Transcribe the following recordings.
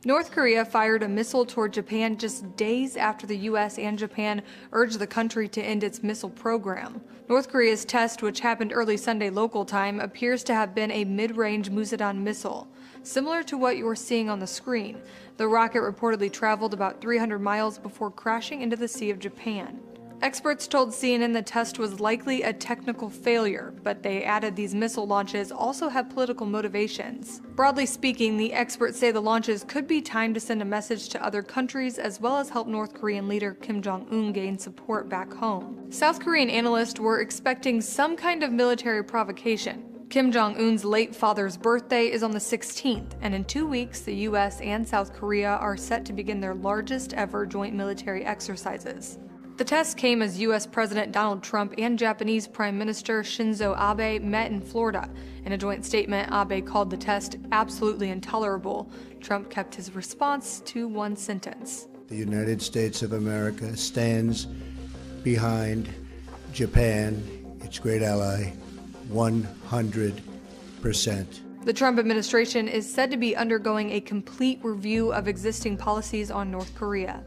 North Korea fired a missile toward Japan just days after the U.S. and Japan urged the country to end its missile program. North Korea's test, which happened early Sunday local time, appears to have been a mid-range Musadan missile, similar to what you are seeing on the screen. The rocket reportedly traveled about 300 miles before crashing into the Sea of Japan. Experts told CNN the test was likely a technical failure, but they added these missile launches also have political motivations. Broadly speaking, the experts say the launches could be timed to send a message to other countries as well as help North Korean leader Kim Jong-un gain support back home. South Korean analysts were expecting some kind of military provocation. Kim Jong-un's late father's birthday is on the 16th, and in 2 weeks, the U.S. and South Korea are set to begin their largest ever joint military exercises. The test came as U.S. President Donald Trump and Japanese Prime Minister Shinzo Abe met in Florida. In a joint statement, Abe called the test absolutely intolerable. Trump kept his response to one sentence. The United States of America stands behind Japan, its great ally, 100%. The Trump administration is said to be undergoing a complete review of existing policies on North Korea.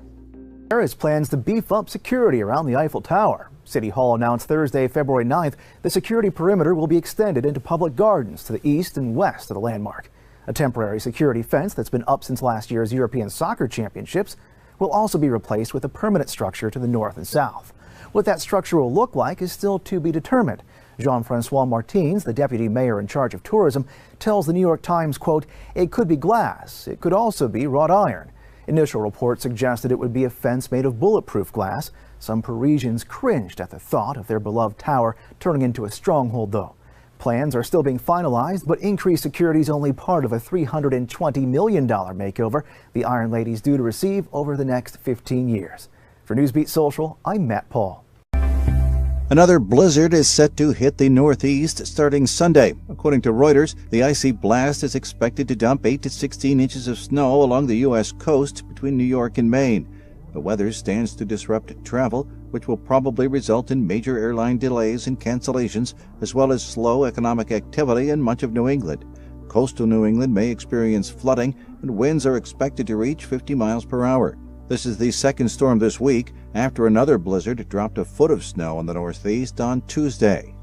There is plans to beef up security around the Eiffel Tower. City Hall announced Thursday, February 9th, the security perimeter will be extended into public gardens to the east and west of the landmark. A temporary security fence that's been up since last year's European Soccer Championships will also be replaced with a permanent structure to the north and south. What that structure will look like is still to be determined. Jean-Francois Martins, the deputy mayor in charge of tourism, tells the New York Times, quote, "It could be glass. It could also be wrought iron." Initial reports suggested it would be a fence made of bulletproof glass. Some Parisians cringed at the thought of their beloved tower turning into a stronghold, though. Plans are still being finalized, but increased security is only part of a $320 million makeover the Iron Lady's due to receive over the next 15 years. For Newsbeat Social, I'm Matt Paul. Another blizzard is set to hit the Northeast starting Sunday. According to Reuters, the icy blast is expected to dump 8 to 16 inches of snow along the U.S. coast between New York and Maine. The weather stands to disrupt travel, which will probably result in major airline delays and cancellations, as well as slow economic activity in much of New England. Coastal New England may experience flooding, and winds are expected to reach 50 miles per hour. This is the second storm this week, after another blizzard dropped a foot of snow in the Northeast on Tuesday.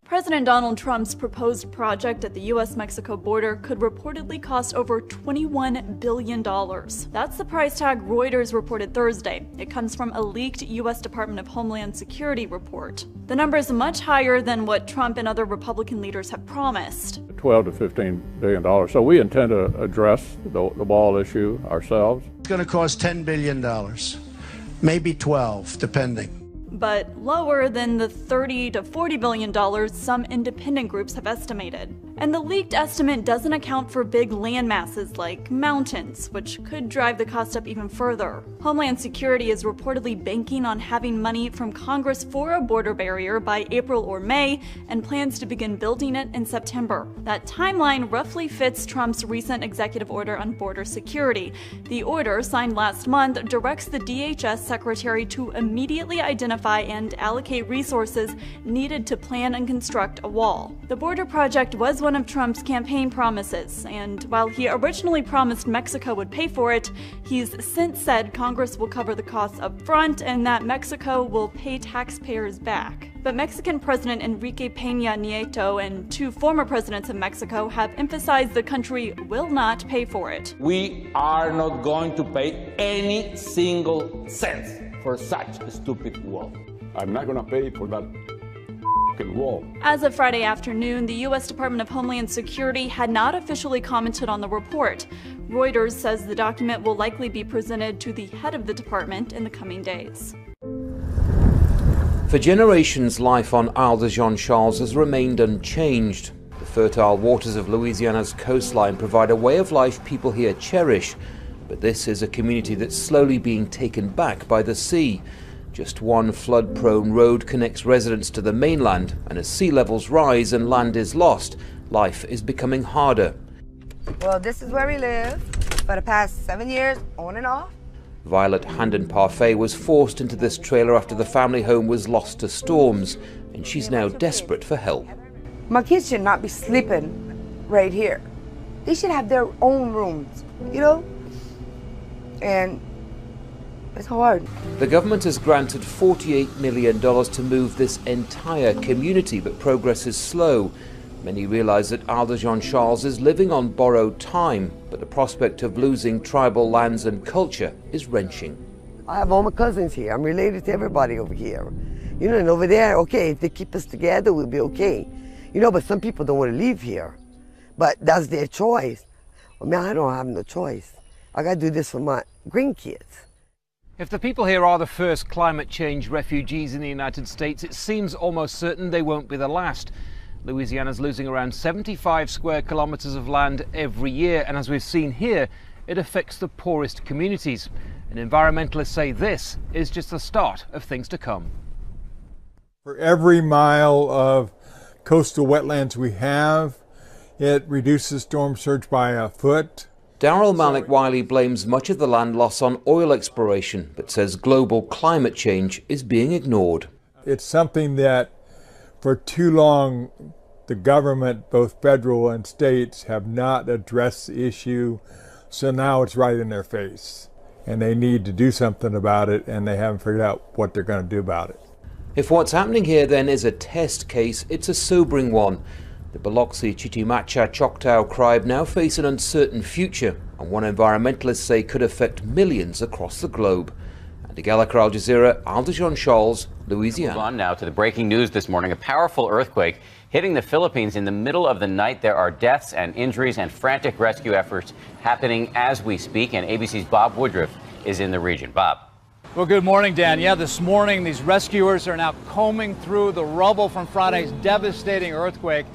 President Donald Trump's proposed project at the U.S.-Mexico border could reportedly cost over $21 billion. That's the price tag Reuters reported Thursday. It comes from a leaked U.S. Department of Homeland Security report. The number is much higher than what Trump and other Republican leaders have promised. $12 to $15 billion. So we intend to address the wall issue ourselves. It's going to cost $10 billion, maybe 12, depending. But lower than the $30 to $40 billion some independent groups have estimated. And the leaked estimate doesn't account for big land masses like mountains, which could drive the cost up even further. Homeland Security is reportedly banking on having money from Congress for a border barrier by April or May, and plans to begin building it in September. That timeline roughly fits Trump's recent executive order on border security. The order, signed last month, directs the DHS secretary to immediately identify and allocate resources needed to plan and construct a wall. The border project was one of Trump's campaign promises, and while he originally promised Mexico would pay for it, he's since said Congress will cover the costs up front and that Mexico will pay taxpayers back. But Mexican President Enrique Peña Nieto and two former presidents of Mexico have emphasized the country will not pay for it. We are not going to pay any single cent for such a stupid wall. I'm not going to pay for that wall. As of Friday afternoon, the U.S. Department of Homeland Security had not officially commented on the report. Reuters says the document will likely be presented to the head of the department in the coming days. For generations, life on Isle de Jean-Charles has remained unchanged. The fertile waters of Louisiana's coastline provide a way of life people here cherish. But this is a community that's slowly being taken back by the sea. Just one flood-prone road connects residents to the mainland, and as sea levels rise and land is lost, life is becoming harder. Well, this is where we live for the past 7 years, on and off. Violet Handon-Parfait was forced into this trailer after the family home was lost to storms, and she's now desperate for help. My kids should not be sleeping right here. They should have their own rooms, you know? And it's hard. The government has granted $48 million to move this entire community, but progress is slow. Many realize that Isle de Jean Charles is living on borrowed time, but the prospect of losing tribal lands and culture is wrenching. I have all my cousins here. I'm related to everybody over here. You know, and over there, okay, if they keep us together, we'll be okay. You know, but some people don't want to leave here. But that's their choice. Well, man, I don't have no choice. I got to do this for my grandkids. If the people here are the first climate change refugees in the United States, it seems almost certain they won't be the last. Louisiana's losing around 75 square kilometers of land every year, and as we've seen here, it affects the poorest communities. And environmentalists say this is just the start of things to come. For every mile of coastal wetlands we have, it reduces storm surge by a foot. Darrell Malik-Wiley blames much of the land loss on oil exploration, but says global climate change is being ignored. It's something that for too long the government, both federal and states, have not addressed the issue, so now it's right in their face. And they need to do something about it, and they haven't figured out what they're going to do about it. If what's happening here then is a test case, it's a sobering one. The Biloxi Chitimacha Choctaw tribe now face an uncertain future, and one environmentalists say could affect millions across the globe. Andy Gallagher, Al Jazeera, Isle de Jean Charles, Louisiana. Move on now to the breaking news this morning. A powerful earthquake hitting the Philippines in the middle of the night. There are deaths and injuries and frantic rescue efforts happening as we speak, and ABC's Bob Woodruff is in the region. Bob. Well, good morning, Dan. Yeah, this morning these rescuers are now combing through the rubble from Friday's devastating earthquake.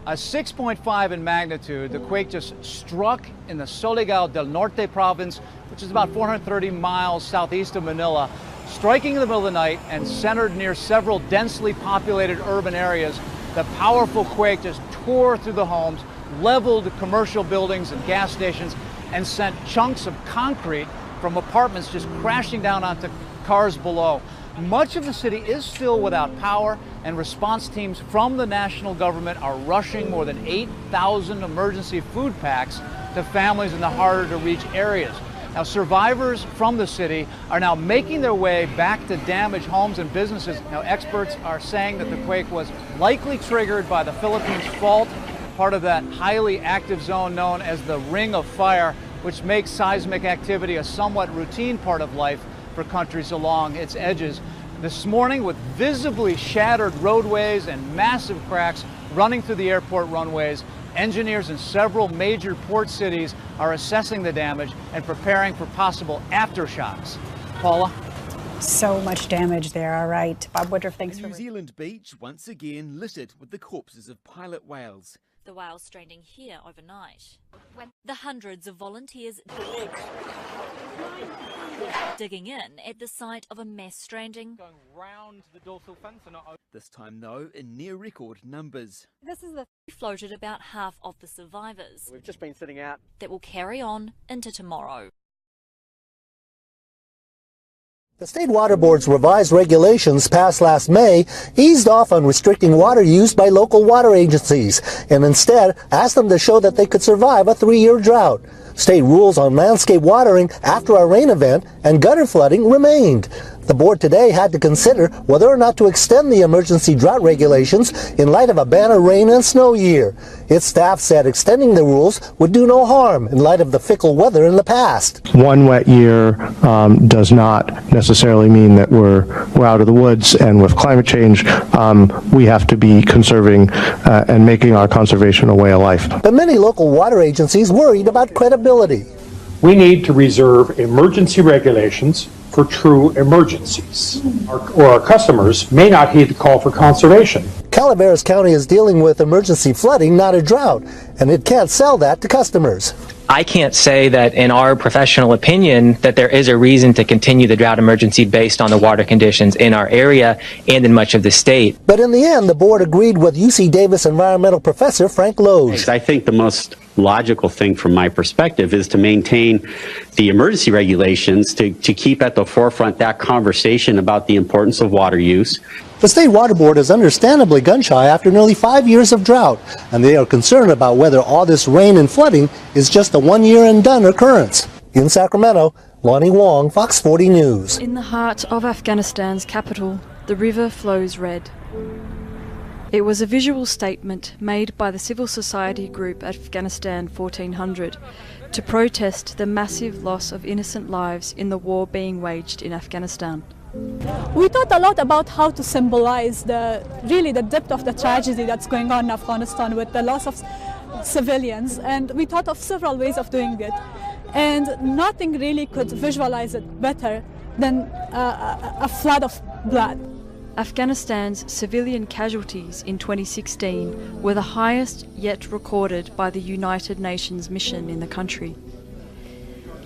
A 6.5 in magnitude, the quake just struck in the Surigao del Norte province, which is about 430 miles southeast of Manila, striking in the middle of the night and centered near several densely populated urban areas. The powerful quake just tore through the homes, leveled commercial buildings and gas stations, and sent chunks of concrete from apartments just crashing down onto cars below. Much of the city is still without power, and response teams from the national government are rushing more than 8,000 emergency food packs to families in the harder to reach areas. Now, survivors from the city are now making their way back to damaged homes and businesses. Now, experts are saying that the quake was likely triggered by the Philippines fault, part of that highly active zone known as the Ring of Fire, which makes seismic activity a somewhat routine part of life for countries along its edges. This morning, with visibly shattered roadways and massive cracks running through the airport runways, engineers in several major port cities are assessing the damage and preparing for possible aftershocks. Paula? So much damage there, all right. Bob Woodruff, thanks for... New Zealand beach once again littered with the corpses of pilot whales. The whales stranding here overnight. The hundreds of volunteers digging in at the site of a mass stranding. Going round the dorsal fins and not... This time, though, in near record numbers. This is the floated about half of the survivors. We've just been sitting out. That will carry on into tomorrow. The State Water Board's revised regulations passed last May eased off on restricting water use by local water agencies and instead asked them to show that they could survive a 3-year drought. State rules on landscape watering after a rain event and gutter flooding remained. The board today had to consider whether or not to extend the emergency drought regulations in light of a banner rain and snow year. Its staff said extending the rules would do no harm in light of the fickle weather in the past. One wet year does not necessarily mean that we're out of the woods, and with climate change, we have to be conserving and making our conservation a way of life. But many local water agencies worried about credibility. We need to reserve emergency regulations for true emergencies, or our customers may not heed the call for conservation. Calaveras County is dealing with emergency flooding, not a drought, and it can't sell that to customers. I can't say that in our professional opinion that there is a reason to continue the drought emergency based on the water conditions in our area and in much of the state. But in the end, the board agreed with UC Davis environmental professor Frank Lowe's. I think the most logical thing from my perspective is to maintain the emergency regulations to keep at the forefront that conversation about the importance of water use. The State Water Board is understandably gun-shy after nearly 5 years of drought, and they are concerned about whether all this rain and flooding is just a one-year-and-done occurrence. In Sacramento, Lonnie Wong, Fox 40 News. In the heart of Afghanistan's capital, the river flows red. It was a visual statement made by the civil society group Afghanistan 1400 to protest the massive loss of innocent lives in the war being waged in Afghanistan. We thought a lot about how to symbolize the depth of the tragedy that's going on in Afghanistan with the loss of civilians, and we thought of several ways of doing it, and nothing really could visualize it better than a flood of blood. Afghanistan's civilian casualties in 2016 were the highest yet recorded by the United Nations mission in the country.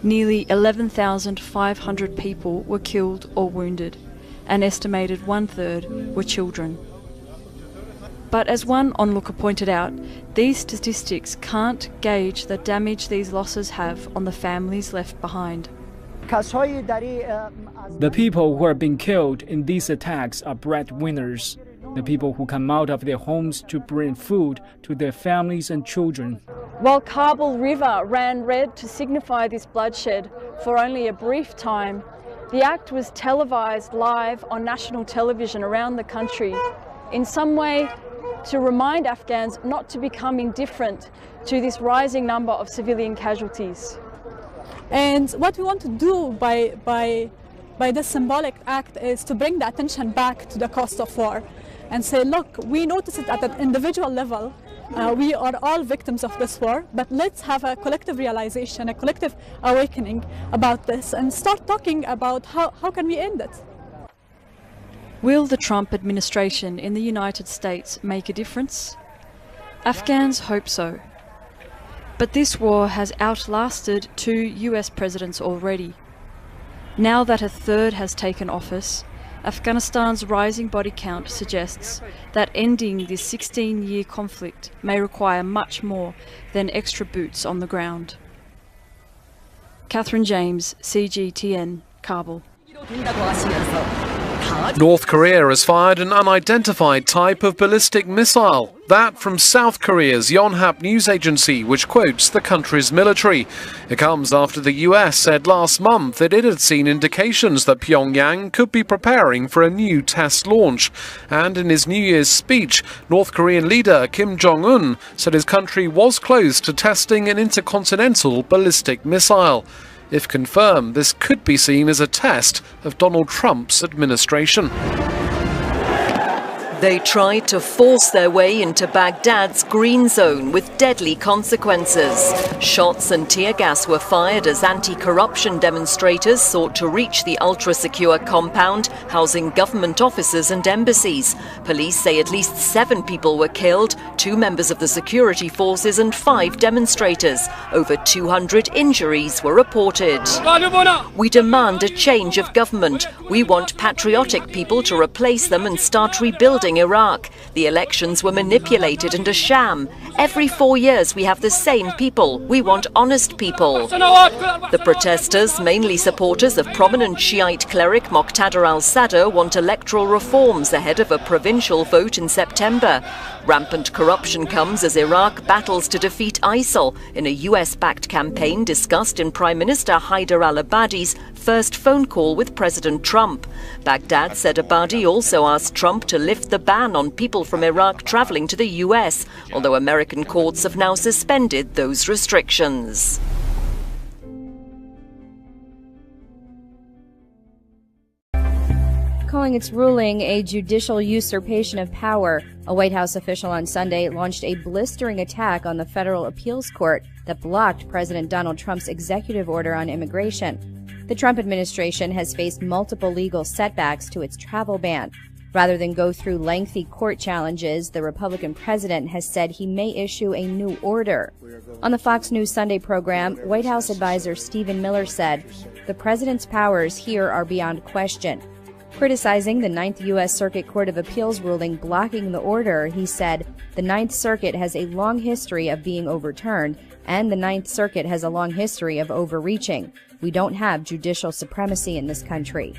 Nearly 11,500 people were killed or wounded, an estimated 1/3 were children. But as one onlooker pointed out, these statistics can't gauge the damage these losses have on the families left behind. The people who are being killed in these attacks are breadwinners, the people who come out of their homes to bring food to their families and children. While Kabul River ran red to signify this bloodshed for only a brief time, the act was televised live on national television around the country, in some way to remind Afghans not to become indifferent to this rising number of civilian casualties. And what we want to do by this symbolic act is to bring the attention back to the cost of war and say, look, we notice it at an individual level. We are all victims of this war, but let's have a collective realization, a collective awakening about this and start talking about how can we end it. Will the Trump administration in the United States make a difference? Afghans hope so. But this war has outlasted 2 US presidents already. Now that a third has taken office, Afghanistan's rising body count suggests that ending this 16-year conflict may require much more than extra boots on the ground. Catherine James, CGTN, Kabul. North Korea has fired an unidentified type of ballistic missile. That from South Korea's Yonhap news agency, which quotes the country's military. It comes after the US said last month that it had seen indications that Pyongyang could be preparing for a new test launch. And in his New Year's speech, North Korean leader Kim Jong-un said his country was close to testing an intercontinental ballistic missile. If confirmed, this could be seen as a test of Donald Trump's administration. They tried to force their way into Baghdad's green zone with deadly consequences. Shots and tear gas were fired as anti-corruption demonstrators sought to reach the ultra-secure compound housing government offices and embassies. Police say at least 7 people were killed, 2 members of the security forces and 5 demonstrators. Over 200 injuries were reported. We demand a change of government. We want patriotic people to replace them and start rebuilding Iraq. The elections were manipulated and a sham. Every 4 years we have the same people. We want honest people. The protesters, mainly supporters of prominent Shiite cleric Moqtada al-Sadr, want electoral reforms ahead of a provincial vote in September. Rampant corruption comes as Iraq battles to defeat ISIL in a US-backed campaign discussed in Prime Minister Haider al-Abadi's first phone call with President Trump. Baghdad said Abadi also asked Trump to lift the ban on people from Iraq traveling to the US, although American courts have now suspended those restrictions. Calling its ruling a judicial usurpation of power, a White House official on Sunday launched a blistering attack on the federal appeals court that blocked President Donald Trump's executive order on immigration. The Trump administration has faced multiple legal setbacks to its travel ban. Rather than go through lengthy court challenges, the Republican president has said he may issue a new order. On the Fox News Sunday program, White House advisor Stephen Miller said, "The president's powers here are beyond question." Criticizing the 9th U.S. Circuit Court of Appeals ruling blocking the order, he said, "The 9th Circuit has a long history of being overturned, and the 9th Circuit has a long history of overreaching. We don't have judicial supremacy in this country."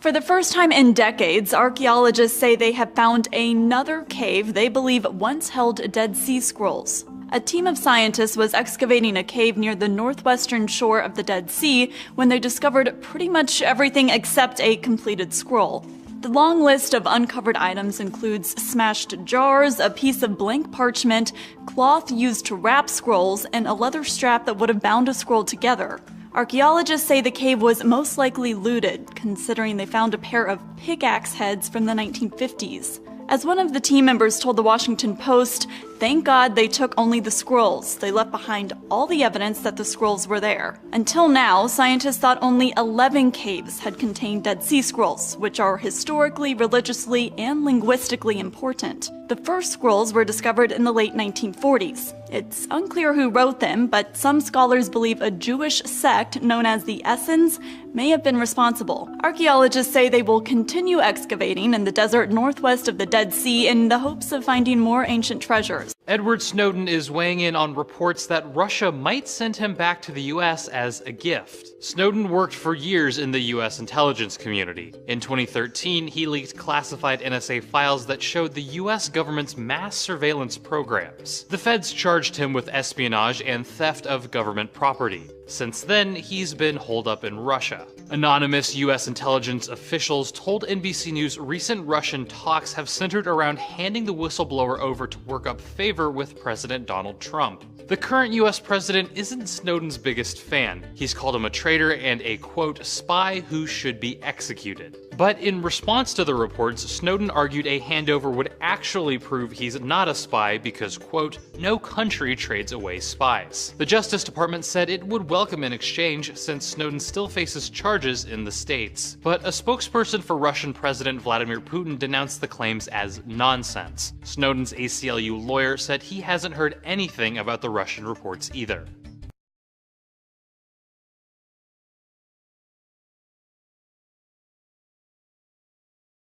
For the first time in decades, archaeologists say they have found another cave they believe once held Dead Sea Scrolls. A team of scientists was excavating a cave near the northwestern shore of the Dead Sea when they discovered pretty much everything except a completed scroll. The long list of uncovered items includes smashed jars, a piece of blank parchment, cloth used to wrap scrolls, and a leather strap that would have bound a scroll together. Archaeologists say the cave was most likely looted, considering they found a pair of pickaxe heads from the 1950s. As one of the team members told the Washington Post, "Thank God they took only the scrolls. They left behind all the evidence that the scrolls were there." Until now, scientists thought only 11 caves had contained Dead Sea Scrolls, which are historically, religiously, and linguistically important. The first scrolls were discovered in the late 1940s. It's unclear who wrote them, but some scholars believe a Jewish sect known as the Essenes may have been responsible. Archaeologists say they will continue excavating in the desert northwest of the Dead Sea in the hopes of finding more ancient treasures. Edward Snowden is weighing in on reports that Russia might send him back to the US as a gift. Snowden worked for years in the US intelligence community. In 2013, he leaked classified NSA files that showed the US government's mass surveillance programs. The feds charged him with espionage and theft of government property. Since then, he's been holed up in Russia. Anonymous US intelligence officials told NBC News recent Russian talks have centered around handing the whistleblower over to work up favor with President Donald Trump. The current US president isn't Snowden's biggest fan. He's called him a traitor and a, quote, spy who should be executed. But in response to the reports, Snowden argued a handover would actually prove he's not a spy because, quote, no country trades away spies. The Justice Department said it would welcome an exchange since Snowden still faces charges in the States. But a spokesperson for Russian President Vladimir Putin denounced the claims as nonsense. Snowden's ACLU lawyer said he hasn't heard anything about the Russian reports either.